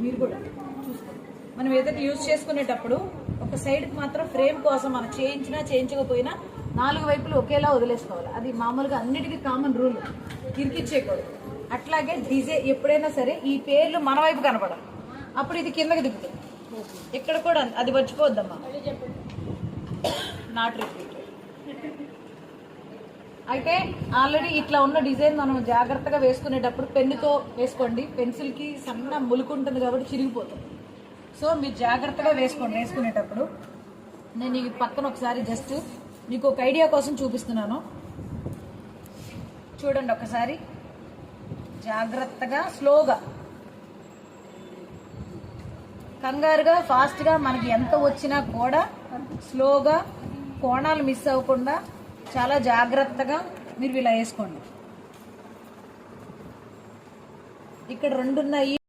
మీరు కూడా చూసుకోండి. మనం ఏదైతే యూజ్ చేసుకునేటప్పుడు ఒక సైడ్కి మాత్రం ఫ్రేమ్ కోసం మనం చేయించకపోయినా 4 వైపులు ఒకేలా వదిలేసుకోవాలి. అది మామూలుగా అన్నిటికీ కామన్ రూల్, ఇరికిచ్చేయకూడదు. అట్లాగే డిజైన్ ఎప్పుడైనా సరే ఈ పేర్లు మన వైపు కనపడాలి, అప్పుడు ఇది కిందకి దిగుతుంది. ఇక్కడ కూడా అది మర్చిపోవద్దమ్మా, నాట్ రిపీట్. అయితే ఆల్రెడీ ఇట్లా ఉన్న డిజైన్ మనం జాగ్రత్తగా వేసుకునేటప్పుడు పెన్నుతో వేసుకోండి. పెన్సిల్కి సన్న ములుకుంటుంది కాబట్టి చిరిగిపోతుంది. సో మీరు జాగ్రత్తగా వేసుకునేటప్పుడు నేను ఈ పక్కన ఒకసారి జస్ట్ మీకు ఒక ఐడియా కోసం చూపిస్తున్నాను. చూడండి ఒకసారి జాగ్రత్తగా, స్లోగా, కంగారుగా, ఫాస్ట్గా మనకి ఎంత వచ్చినా కూడా స్లోగా, కోణాలు మిస్ అవ్వకుండా చాలా జాగ్రత్తగా మీరు ఇలా వేసుకోండి. ఇక్కడ 2 ఉన్నాయి.